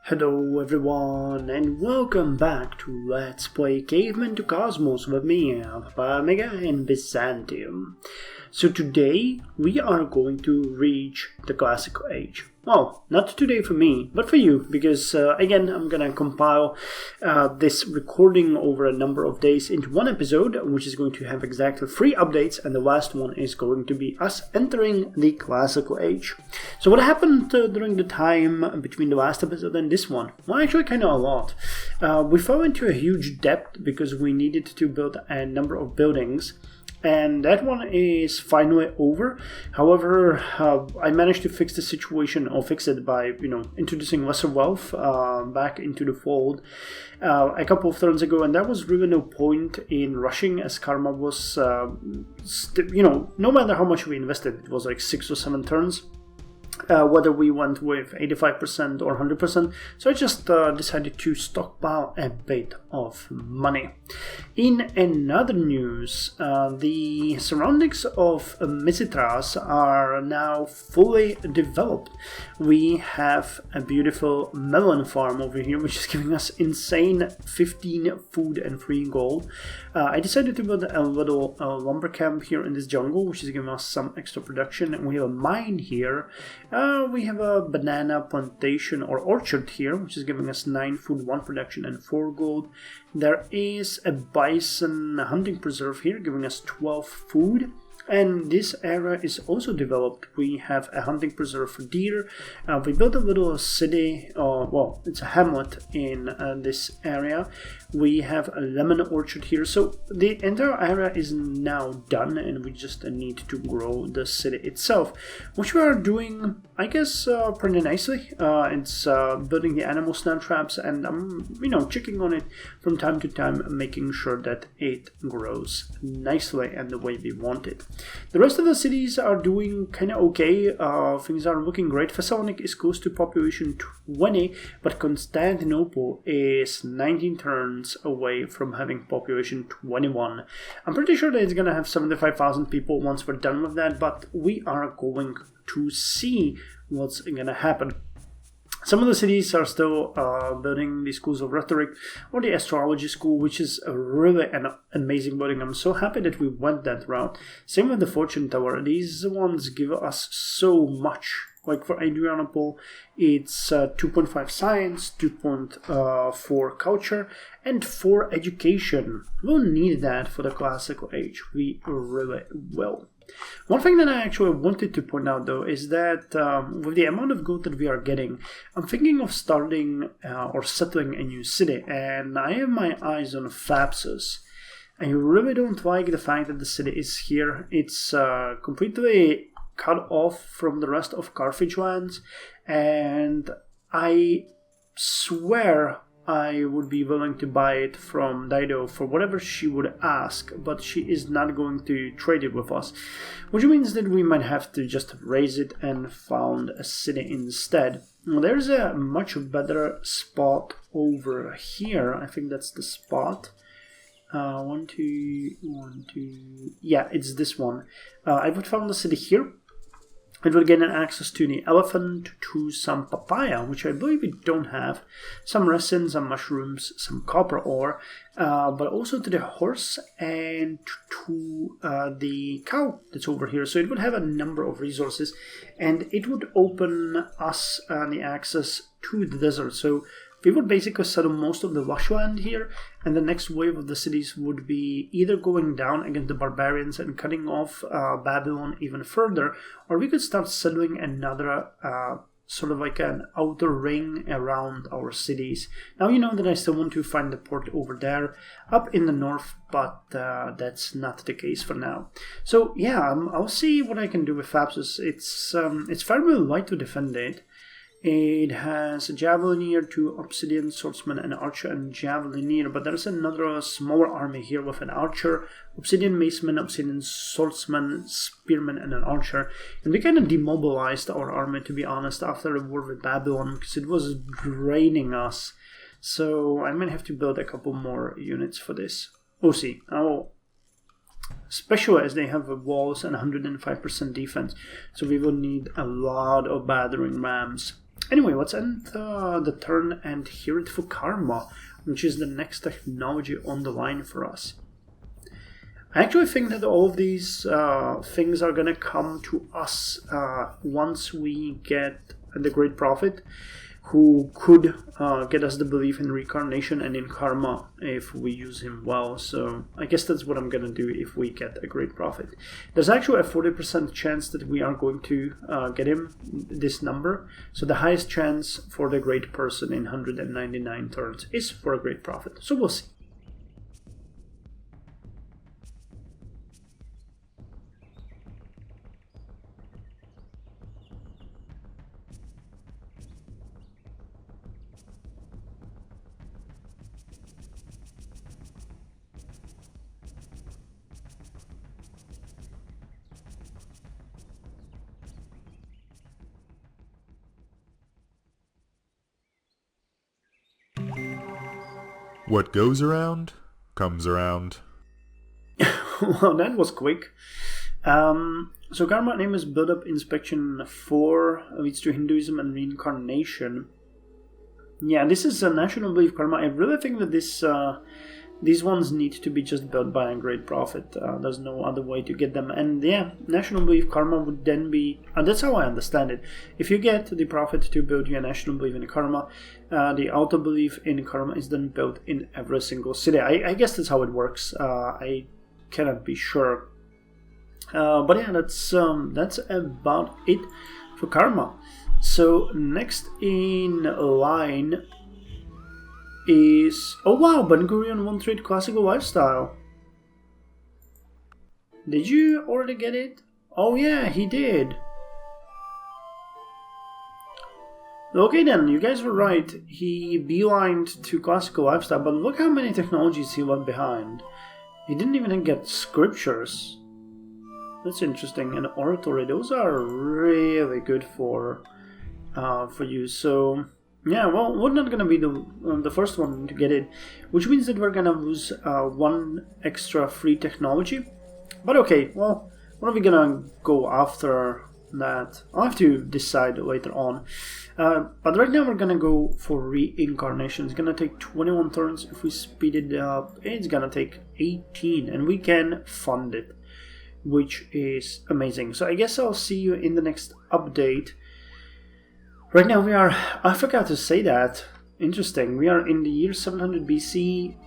Hello everyone and welcome back to Let's Play Caveman to Cosmos with me, Mega in Byzantium. So today we are going to reach the classical age. Well, not today for me, but for you, because again I'm gonna compile this recording over a number of days into one episode, which is going to have exactly 3 updates, and the last one is going to be us entering the classical age. So what happened during the time between the last episode and this one? Well, actually kind of a lot. We fell into a huge debt because we needed to build a number of buildings. And that one is finally over. However, I managed to fix the situation, or fix it by, introducing lesser wealth back into the fold a couple of turns ago, and there was really no point in rushing, as karma was, no matter how much we invested, it was like 6 or 7 turns. Whether we went with 85% or 100%, so I just decided to stockpile a bit of money. In another news, the surroundings of Misitras are now fully developed. We have a beautiful melon farm over here, which is giving us insane 15 food and 3 gold. I decided to build a little lumber camp here in this jungle, which is giving us some extra production, and we have a mine here. We have a banana plantation or orchard here, which is giving us 9 food, 1 production, and 4 gold. There is a bison hunting preserve here, giving us 12 food. And this area is also developed. We have a hunting preserve for deer. We built a little city, well, it's a hamlet in this area. We have a lemon orchard here. So the entire area is now done, and we just need to grow the city itself, which we are doing, I guess, pretty nicely. It's building the animal snare traps, and I'm, checking on it from time to time, making sure that it grows nicely and the way we want it. The rest of the cities are doing kind of okay. Things are looking great. Thessaloniki is close to population 20, but Constantinople is 19 turns away from having population 21. I'm pretty sure that it's going to have 75,000 people once we're done with that, but we are going to see what's going to happen. Some of the cities are still building the schools of rhetoric or the astrology school, which is really an amazing building. I'm so happy that we went that route. Same with the fortune tower. These ones give us so much. Like for Adrianople, it's 2.5 science, 2.4 culture, and 4 education. We'll need that for the classical age. We really will. One thing that I actually wanted to point out, though, is that with the amount of gold that we are getting, I'm thinking of starting or settling a new city, and I have my eyes on Thapsus. I really don't like the fact that the city is here. It's completely cut off from the rest of Carthage lands, and I swear I would be willing to buy it from Dido for whatever she would ask, but she is not going to trade it with us, which means that we might have to just raise it and found a city instead. Now, there's a much better spot over here. I think that's the spot. 1, 2, 1, 2. Yeah, it's this one. I would found the city here. It will gain access to the elephant, to some papaya, which I believe we don't have, some resin, some mushrooms, some copper ore, but also to the horse and to the cow that's over here. So it would have a number of resources, and it would open us the access to the desert. So we would basically settle most of the lush land here, and the next wave of the cities would be either going down against the barbarians and cutting off Babylon even further, or we could start settling another sort of like an outer ring around our cities. Now, you know that I still want to find the port over there up in the north, but that's not the case for now. So yeah, I'll see what I can do with Thapsus. It's fairly light to defend it. It has a Javelineer, 2 Obsidian, Swordsman, and Archer, and Javelineer, but there's another smaller army here with an Archer, Obsidian Maceman, Obsidian Swordsman, Spearman, and an Archer. And we kind of demobilized our army, to be honest, after the war with Babylon, because it was draining us. So I might have to build a couple more units for this. We'll see. Especially as they have walls and 105% defense, so we will need a lot of battering rams. Anyway, let's end the turn and hear it for Karma, which is the next technology on the line for us. I actually think that all of these things are gonna come to us once we get the Great Prophet, who could get us the belief in reincarnation and in karma if we use him well. So I guess that's what I'm gonna do if we get a Great Prophet. There's actually a 40% chance that we are going to get him, this number. So the highest chance for the Great Person in 199 turns is for a Great Prophet. So we'll see. What goes around, comes around. Well, that was quick. So Karma name is Build-Up Inspection 4, leads to Hinduism and Reincarnation. Yeah, this is a National Belief Karma. I really think that these ones need to be just built by a Great Prophet. There's no other way to get them. And yeah, National Belief Karma would then be... that's how I understand it. If you get the Prophet to build you a National Belief in Karma, the Auto Belief in Karma is then built in every single city. I guess that's how it works. I cannot be sure. But yeah, that's about it for Karma. So next in line is... oh wow, Ben Gurion won trade classical lifestyle. Did you already get it? Oh yeah, he did. Okay then, you guys were right. He beelined to classical lifestyle, but look how many technologies he left behind. He didn't even get scriptures. That's interesting. And oratory, those are really good for you. So yeah, well, we're not gonna be the first one to get it, which means that we're gonna lose one extra free technology. But okay, well, what are we gonna go after that? I'll have to decide later on. But right now we're gonna go for reincarnation. It's gonna take 21 turns. If we speed it up, it's gonna take 18, and we can fund it, which is amazing. So I guess I'll see you in the next update. Right now we are... I forgot to say that. Interesting. We are in the year 700 BC,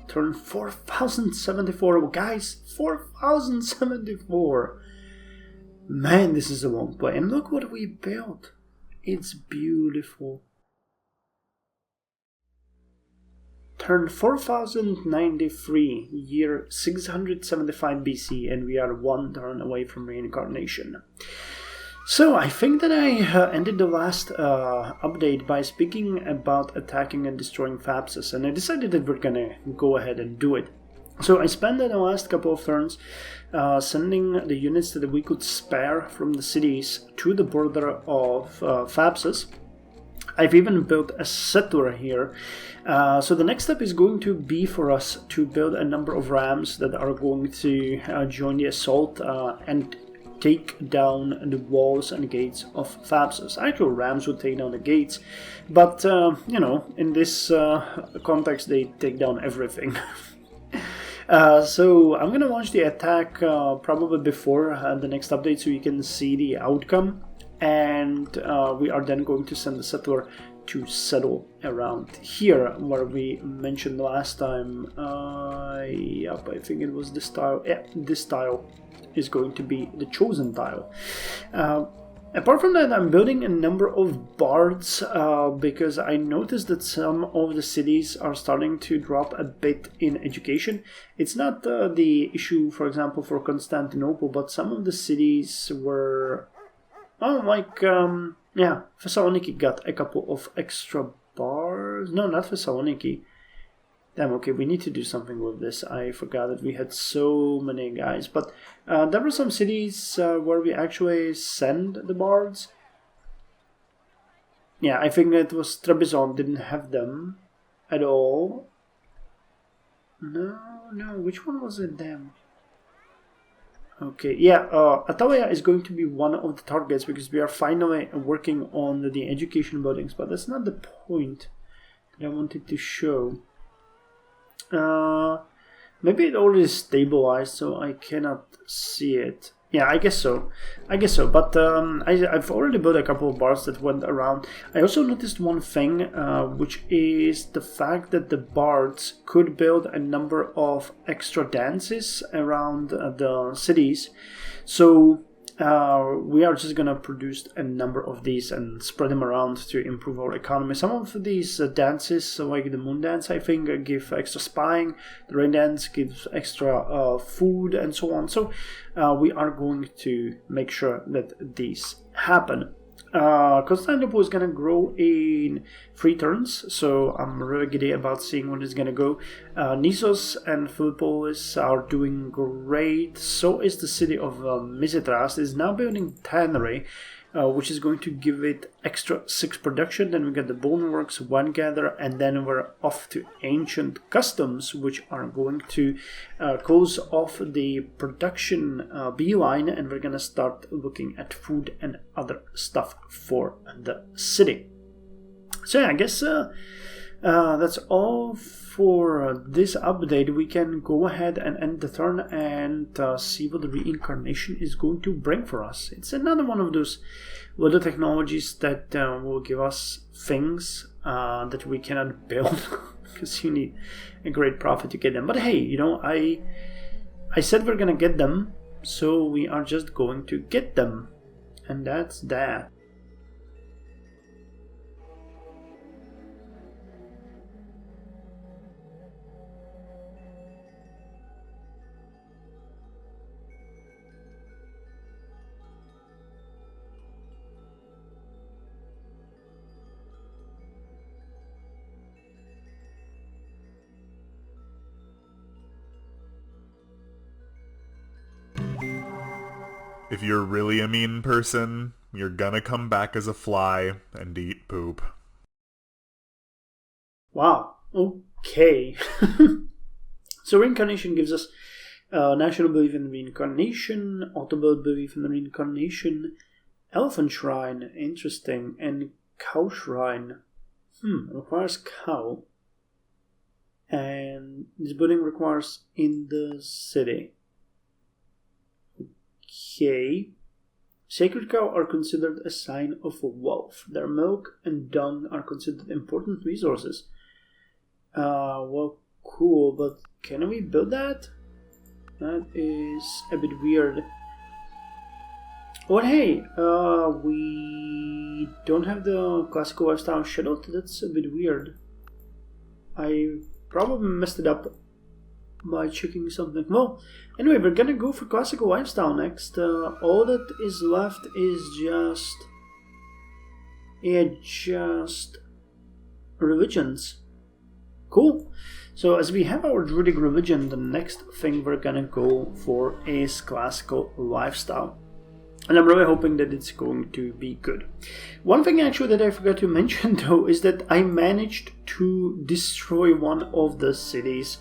turn 4074. Guys, 4074. Man, this is a long play. And look what we built. It's beautiful. Turn 4093, year 675 BC, and we are one turn away from reincarnation. So I think that I ended the last update by speaking about attacking and destroying Fapses, and I decided that we're gonna go ahead and do it. So I spent the last couple of turns sending the units that we could spare from the cities to the border of Fapses. I've even built a settler here. So the next step is going to be for us to build a number of rams that are going to join the assault and take down the walls and gates of Fapses. Actual rams would take down the gates, but you know, in this context they take down everything. So I'm gonna launch the attack probably before the next update so you can see the outcome, and we are then going to send the settler to settle around here where we mentioned last time. Yep, I think it was this tile. Yeah, this tile is going to be the chosen tile. Apart from that, I'm building a number of bards because I noticed that some of the cities are starting to drop a bit in education. It's not the issue, for example, for Constantinople, but some of the cities were... oh, like, yeah, Thessaloniki got a couple of extra bards. No, not Thessaloniki. Damn, okay, we need to do something with this. I forgot that we had so many guys. But there were some cities where we actually send the bards. Yeah, I think it was Trebizond didn't have them at all. No, which one was it then? Okay, yeah, Atalia is going to be one of the targets because we are finally working on the education buildings, but that's not the point that I wanted to show. Maybe it already stabilized, so I cannot see it. Yeah, I guess so. But I've already built a couple of bars that went around. I also noticed one thing, which is the fact that the bards could build a number of extra dances around the cities. So we are just gonna produce a number of these and spread them around to improve our economy. Some of these dances, like the moon dance, I think, give extra spying. The rain dance gives extra food and so on. So we are going to make sure that these happen. Constantinople is going to grow in 3 turns, so I'm really giddy about seeing what is going to go. Nissos and Philippolis are doing great. So is the city of Misitras. Is now building tannery, which is going to give it extra 6 production. Then we got the Boneworks, One Gather, and then we're off to Ancient Customs, which are going to close off the production beeline, and we're going to start looking at food and other stuff for the city. So yeah, I guess that's all for this update. We can go ahead and end the turn and see what the reincarnation is going to bring for us. It's another one of those little technologies that will give us things that we cannot build because you need a great profit to get them. But hey, you know, I said we're gonna get them, so we are just going to get them, and that's that. If you're really a mean person, you're gonna come back as a fly and eat poop. Wow, okay. So reincarnation gives us national belief in reincarnation, auto belief in reincarnation, elephant shrine, interesting, and cow shrine. Requires cow. And this building requires in the city. Okay. Sacred cow are considered a sign of wealth. Their milk and dung are considered important resources. Well, cool, but can we build that? That is a bit weird. Oh, and hey, we don't have the classical lifestyle shadowed. That's a bit weird. I probably messed it up by checking something. Well, anyway, we're gonna go for classical lifestyle next. All that is left is just religions. Cool. So as we have our Druidic religion, the next thing we're gonna go for is classical lifestyle. And I'm really hoping that it's going to be good. One thing actually that I forgot to mention though is that I managed to destroy one of the cities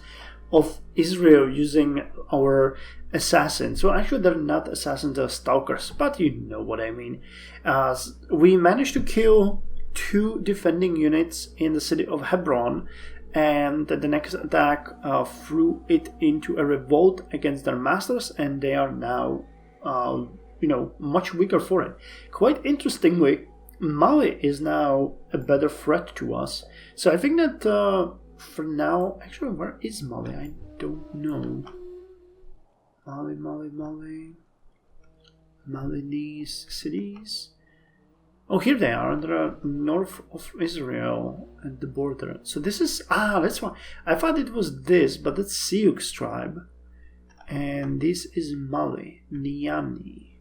of Israel using our assassins. So actually they're not assassins, they're stalkers, but you know what I mean. We managed to kill 2 defending units in the city of Hebron, and the next attack threw it into a revolt against their masters, and they are now much weaker for it. Quite interestingly, Mali is now a better threat to us. So I think that for now, actually, where is Mali? I don't know. Malinese cities. Oh, here they are. They're north of Israel at the border. So this is that's one. I thought it was this, but that's Sioux tribe, and this is Mali, Niani.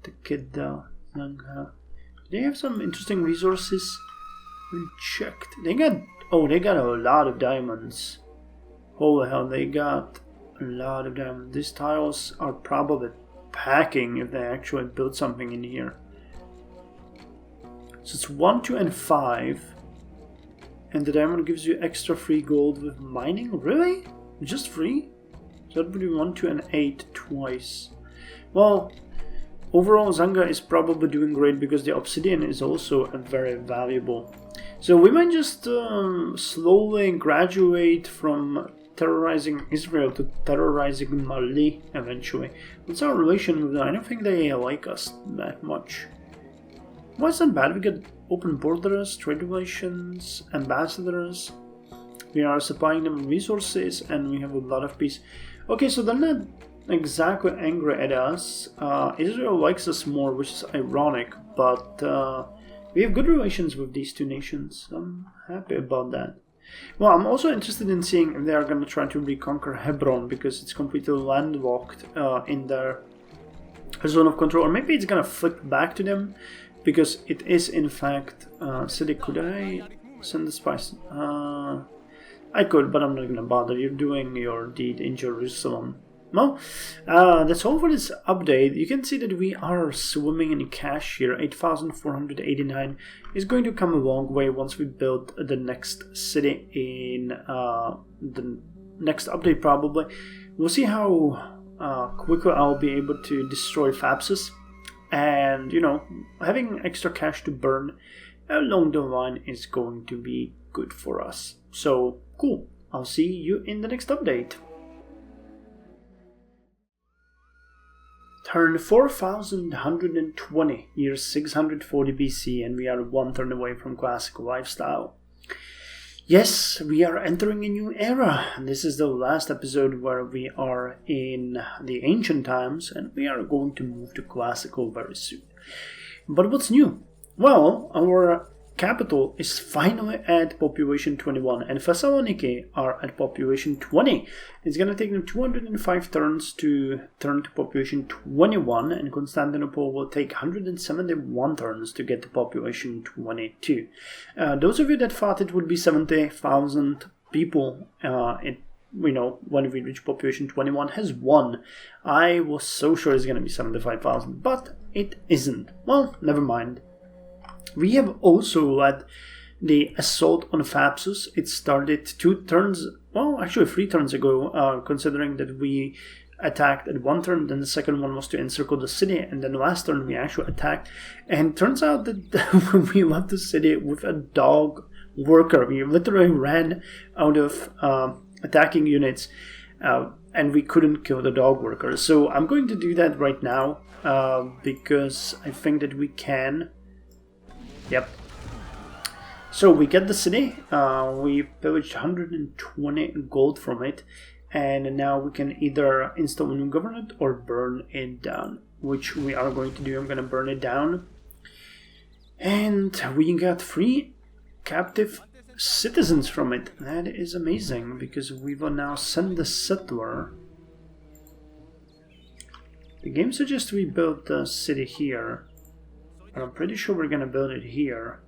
Takeda, Nangha. They have some interesting resources. Unchecked. They got a lot of diamonds. Holy hell, they got a lot of diamonds. These tiles are probably packing if they actually build something in here. So it's 1, 2, and 5. And the diamond gives you extra free gold with mining? Really? Just free? So that would be 1, 2, and 8 twice. Well, overall Zanga is probably doing great because the obsidian is also very valuable. So we might just slowly graduate from terrorizing Israel to terrorizing Mali eventually. What's our relation with them? I don't think they like us that much. Why is that bad? We get open borders, trade relations, ambassadors. We are supplying them resources and we have a lot of peace. Okay, so they're not exactly angry at us. Israel likes us more, which is ironic, but we have good relations with these two nations. I'm happy about that. Well, I'm also interested in seeing if they are going to try to reconquer Hebron because it's completely landlocked in their zone of control. Or maybe it's going to flip back to them because it is in fact city. Could I send the spice? I could, but I'm not going to bother. You're doing your deed in Jerusalem. Well, that's all for this update. You can see that we are swimming in cash here. 8,489 is going to come a long way once we build the next city in the next update probably. We'll see how quickly I'll be able to destroy Fapsus. And, you know, having extra cash to burn along the line is going to be good for us. So, cool. I'll see you in the next update. Turn 4120, year 640 BC, and we are one turn away from classical lifestyle. Yes, we are entering a new era. This is the last episode where we are in the ancient times, and we are going to move to classical very soon. But what's new? Well, our capital is finally at population 21, and Thessaloniki are at population 20. It's going to take them 205 turns to turn to population 21, and Constantinople will take 171 turns to get to population 22. Those of you that thought it would be 70,000 people, when we reach population 21 has won. I was so sure it's going to be 75,000, but it isn't. Well, never mind. We have also led the assault on Fapsus. It started 3 turns ago, considering that we attacked at one turn, then the second one was to encircle the city, and then the last turn we actually attacked. And turns out that we left the city with a dog worker. We literally ran out of attacking units, and we couldn't kill the dog worker. So I'm going to do that right now, because I think that we can. Yep. So we get the city, we pillaged 120 gold from it, and now we can either install a new government or burn it down, which we are going to do. I'm going to burn it down. And we got 3 captive citizens from it. That is amazing, because we will now send the settler. The game suggests we build the city here. But I'm pretty sure we're going to build it here.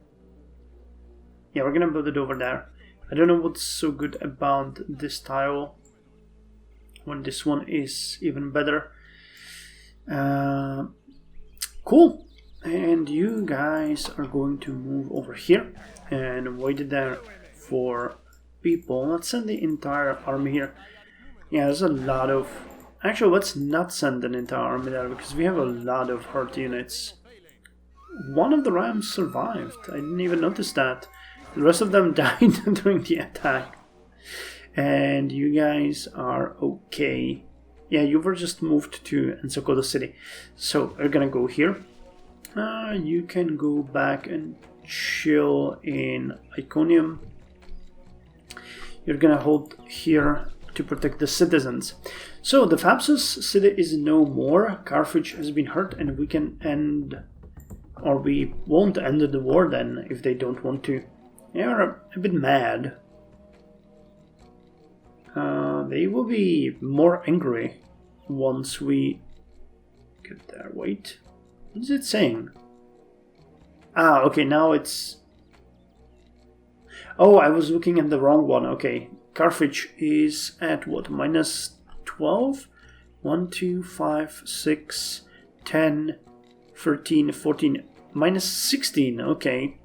Yeah, we're going to build it over there. I don't know what's so good about this tile when this one is even better. Cool. And you guys are going to move over here and wait there for people. Let's send the entire army here. Yeah, there's a lot of... Actually, let's not send an entire army there because we have a lot of hard units. One of the rams survived. I didn't even notice that. The rest of them died during the attack. And you guys are okay. Yeah, you were just moved to encircle the city. So we're gonna go here. You can go back and chill in Iconium. You're gonna hold here to protect the citizens. So the Fapsus city is no more. Carthage has been hurt, and we can end... Or we won't end the war then, if they don't want to. They are a bit mad. They will be more angry once we get there. Wait. What is it saying? Ah, okay, now it's... Oh, I was looking at the wrong one. Okay, Carthage is at what? Minus 12? 1, 2, 5, 6, 10, 13, 14... Minus 16, okay.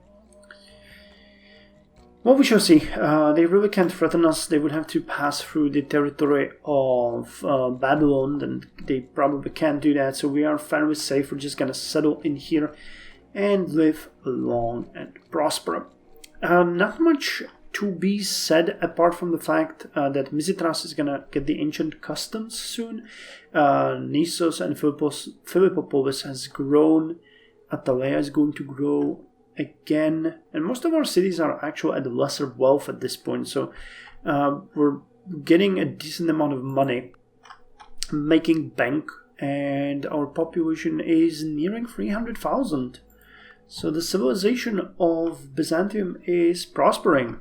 Well, we shall see. They really can't threaten us. They would have to pass through the territory of Babylon, and they probably can't do that, so we are fairly safe. We're just gonna settle in here and live long and prosper. Not much to be said apart from the fact that Mizitras is gonna get the ancient customs soon. Nisos and Philippopolis has grown. Atalaya is going to grow again, and most of our cities are actually at lesser wealth at this point, so we're getting a decent amount of money, making bank, and our population is nearing 300,000. So the civilization of Byzantium is prospering.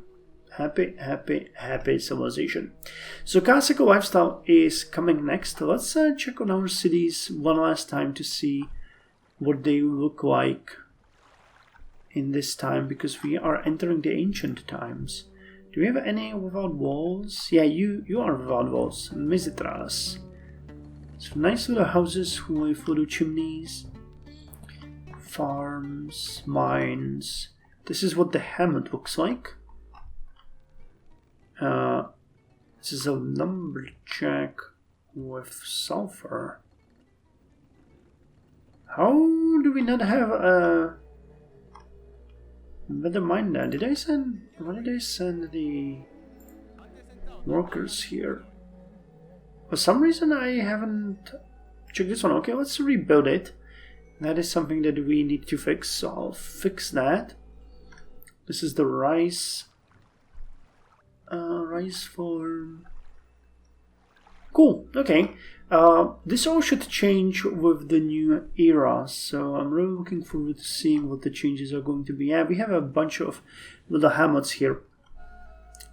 Happy, happy, happy civilization. So classical lifestyle is coming next. Let's check on our cities one last time to see what they look like in this time, because we are entering the ancient times. Do we have any without walls? Yeah, you are without walls. Mizitras. So nice little houses with little chimneys. Farms, mines. This is what the hamlet looks like. This is a lumberjack with sulfur. How do we not have a better mine there? Why did I send the workers here? For some reason I haven't checked this one. Okay, let's rebuild it. That is something that we need to fix, so I'll fix that. This is the rice farm. Cool, okay. This all should change with the new era, so I'm really looking forward to seeing what the changes are going to be. Yeah, we have a bunch of little hamlets here.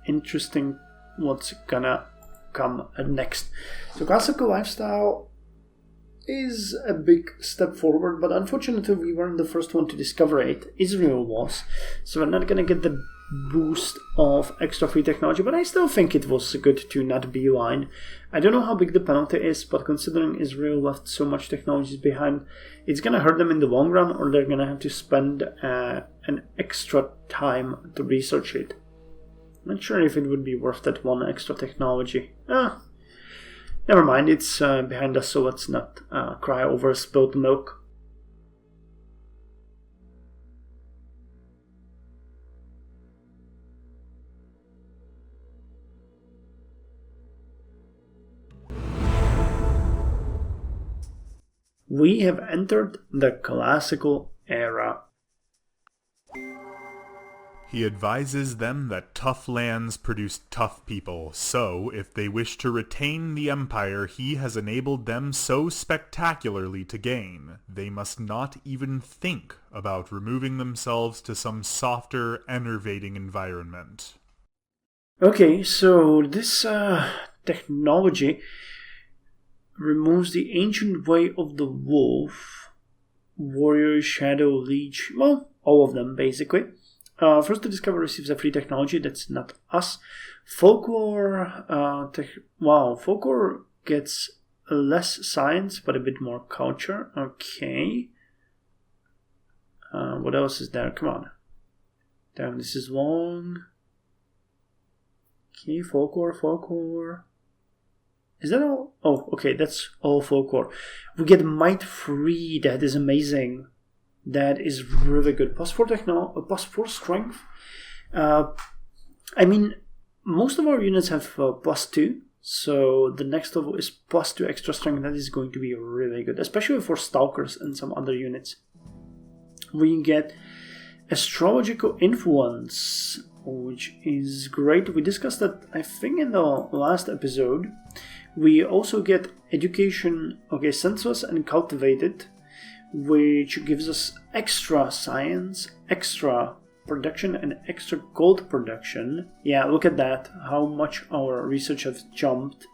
Interesting what's gonna come next. So classical lifestyle is a big step forward, but unfortunately we weren't the first one to discover it. Israel was, so we're not gonna get the boost of extra free technology, but I still think it was good to not beeline. I don't know how big the penalty is, but considering Israel left so much technologies behind, it's gonna hurt them in the long run, or they're gonna have to spend an extra time to research it. Not sure if it would be worth that one extra technology. Never mind, it's behind us, so let's not cry over spilled milk. We have entered the classical era. He advises them that tough lands produce tough people, so if they wish to retain the empire he has enabled them so spectacularly to gain, they must not even think about removing themselves to some softer, enervating environment. Okay, so this technology removes the ancient way of the wolf, warrior, shadow, leech, well, all of them basically. First to discover receives a free technology, that's not us. Folklore, folklore gets less science but a bit more culture. Okay. What else is there? Come on. Damn, this is long. Okay, folklore. Is that all? Oh, okay, that's all folklore. We get might 3, that is amazing. That is really good. Plus 4 plus 4 strength. I mean, most of our units have plus 2, so the next level is plus 2 extra strength. That is going to be really good, especially for stalkers and some other units. We get astrological influence, which is great. We discussed that, I think, in the last episode. We also get education, sensuous and cultivated, which gives us extra science, extra production, and extra gold production. Yeah, look at that, how much our research has jumped.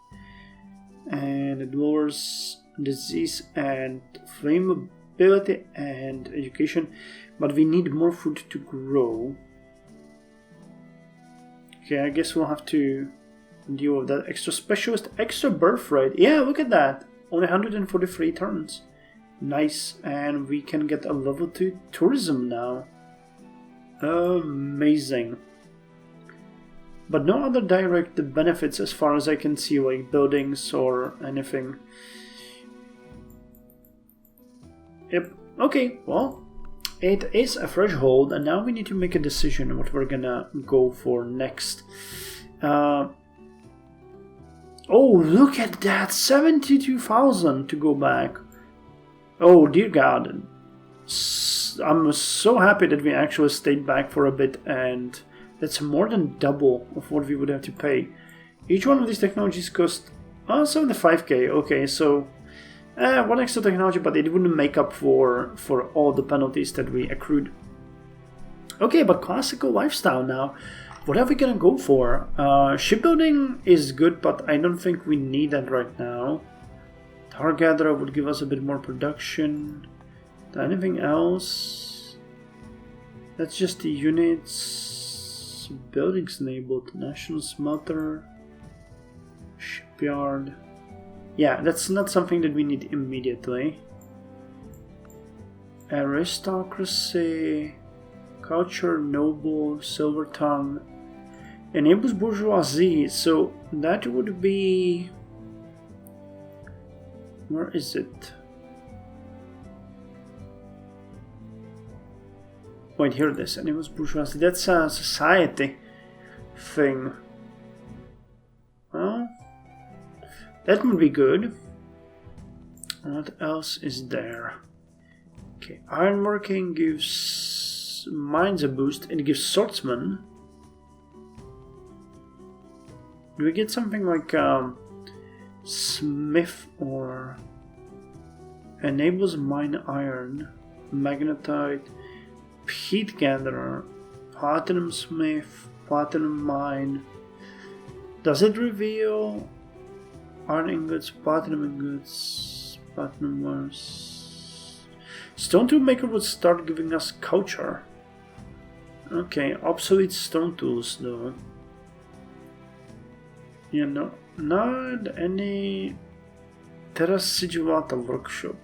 And it lowers disease and flammability and education, but we need more food to grow. Okay, I guess we'll have to deal with that. Extra specialist, extra birth rate. Yeah, look at that, only 143 turns. Nice, and we can get a level 2 tourism now. Amazing. but no other direct benefits as far as I can see, like buildings or anything. Yep. Okay, well, it is a threshold, and now we need to make a decision what we're gonna go for next. Oh, look at that! 72,000 to go back. Oh, dear God. I'm so happy that we actually stayed back for a bit, and that's more than double of what we would have to pay. Each one of these technologies cost 75k. Okay, so one extra technology, but it wouldn't make up for all the penalties that we accrued. Okay, but classical lifestyle now. What are we gonna go for? Shipbuilding is good, but I don't think we need that right now. Tar gatherer would give us a bit more production. Anything else? That's just the units. Buildings enabled. National smelter. Shipyard. Yeah, that's not something that we need immediately. Aristocracy. Culture, noble, silver tongue. Enables bourgeoisie, so that would be... Where is it? Wait, here it is. Enables bourgeoisie. That's a society thing. Well, that would be good. What else is there? Okay, ironworking gives mines a boost. It gives swordsman. Do we get something like smith or enables mine iron, magnetite, heat gatherer, platinum smith, platinum mine? Does it reveal iron ingots, platinum wares? Stone tool maker would start giving us culture. Okay, obsolete stone tools though. You know, not any Terra Sigillata workshop.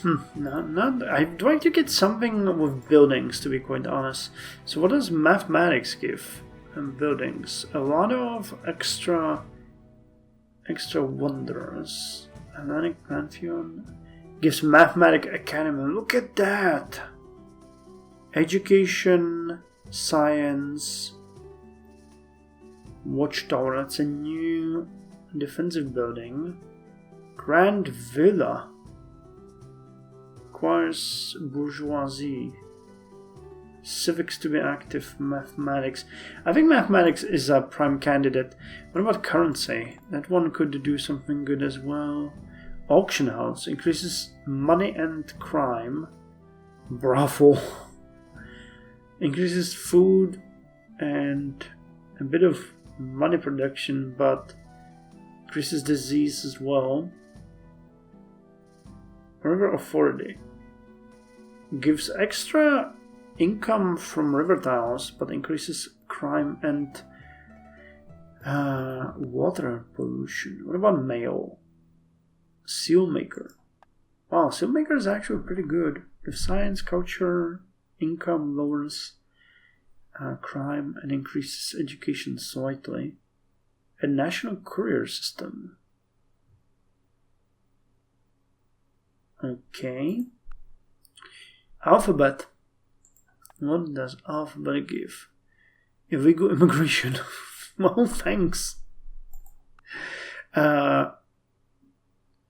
I'd like to get something with buildings, to be quite honest. So what does mathematics give? And buildings. A lot of extra wonders. Hellenic Pantheon gives Mathematic Academy. Look at that! Education, science, watchtower. That's a new defensive building. Grand Villa requires bourgeoisie. Civics to be active. Mathematics. I think mathematics is a prime candidate. What about currency? That one could do something good as well. Auction house increases money and crime. Bravo. Increases food and a bit of money production, but increases disease as well. River Authority gives extra income from river tiles, but increases crime and water pollution. What about mail? Sealmaker. Wow, Sealmaker is actually pretty good. If science, culture, income lowers crime and increases education slightly. A national courier system. Okay. Alphabet. What does Alphabet give? Illegal immigration. Well, thanks.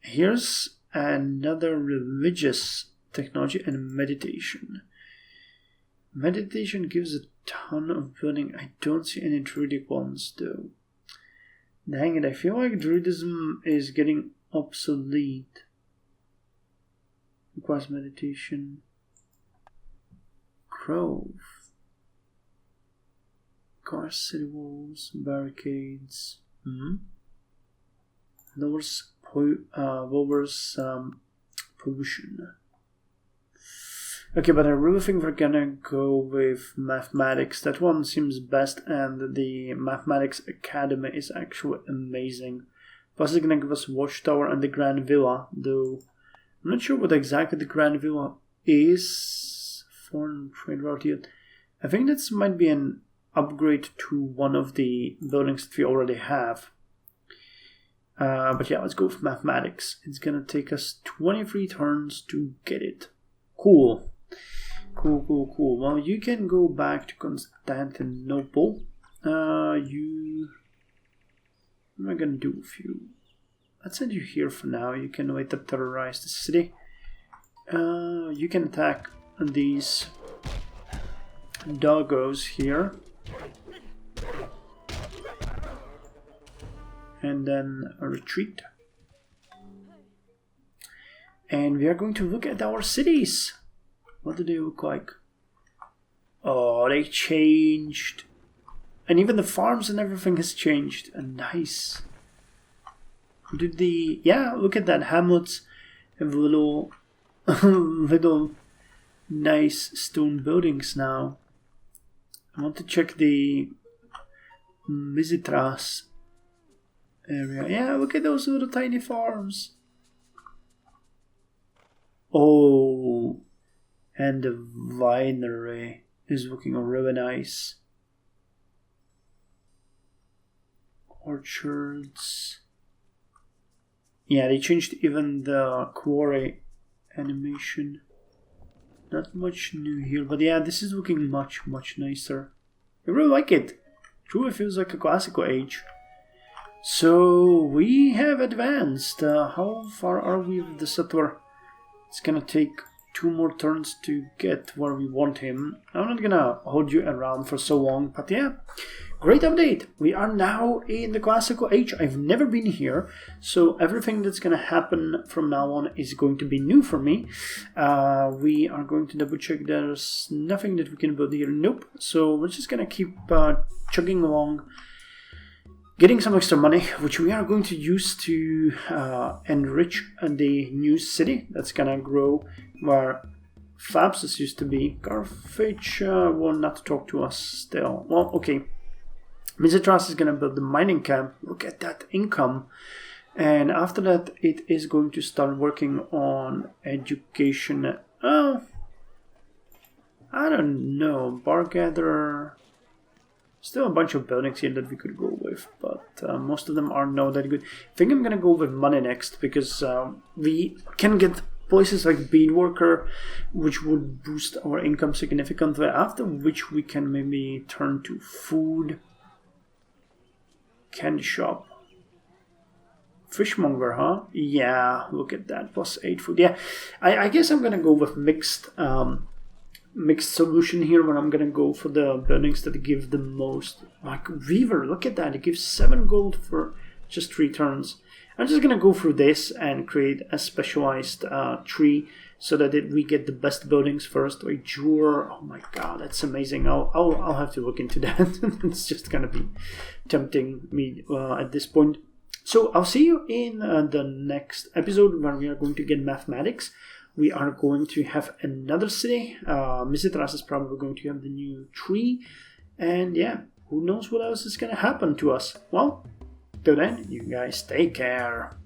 Here's another religious technology and meditation. Meditation gives a ton of building. I don't see any druidic ones though. Dang it, I feel like druidism is getting obsolete. Requires meditation. Grove. Requires city walls, barricades. Lowers pollution. Okay, but I really think we're gonna go with mathematics. That one seems best, and the Mathematics Academy is actually amazing. Plus it's gonna give us Watchtower and the Grand Villa, though I'm not sure what exactly the Grand Villa is. Foreign trade route here. I think this might be an upgrade to one of the buildings that we already have. But yeah, let's go with mathematics. It's gonna take us 23 turns to get it. Cool. Cool. Well, you can go back to Constantinople. What am I gonna do with you? Let's send you here for now. You can later terrorize the city. You can attack these doggos here. And then a retreat. And we are going to look at our cities. What do they look like? Oh, they changed. And even the farms and everything has changed. Nice. Did the... Yeah, look at that. Hamlets have little... little nice stone buildings now. I want to check the Mizitras area. Yeah, look at those little tiny farms. Oh, and the winery is looking really nice. Orchards. Yeah, they changed even the quarry animation. Not much new here, but yeah, this is looking much nicer. I really like it. Truly feels like a classical age. So we have advanced. How far are we with the settler? It's gonna take 2 more turns to get where we want him. I'm not gonna hold you around for so long, but yeah. Great update! We are now in the classical age. I've never been here, so everything that's gonna happen from now on is going to be new for me. We are going to double check there's nothing that we can build here. Nope. So we're just gonna keep chugging along, getting some extra money, which we are going to use to enrich the new city that's gonna grow where Phabsis used to be. Carthage will not talk to us still. Well, okay. Mizitras is gonna build the mining camp. Look at that income. And after that, it is going to start working on education. Oh, I don't know. Bar gatherer. Still a bunch of buildings here that we could go with, but most of them are not that good. I think I'm gonna go with money next, because we can get places like beadworker, which would boost our income significantly, after which we can maybe turn to food, candy shop, fishmonger, huh? Yeah, look at that, +8 food. Yeah, I guess I'm gonna go with mixed solution here, when I'm gonna go for the buildings that give the most. Like Weaver, look at that, it gives 7 gold for just 3 turns. I'm just gonna go through this and create a specialized tree so that we get the best buildings first. Like Jur, oh my god, that's amazing. I'll have to look into that. It's just gonna be tempting me at this point. So I'll see you in the next episode, where we are going to get mathematics. We are going to have another city. Mizitras is probably going to have the new tree. And yeah, who knows what else is going to happen to us. Well, till then, you guys take care.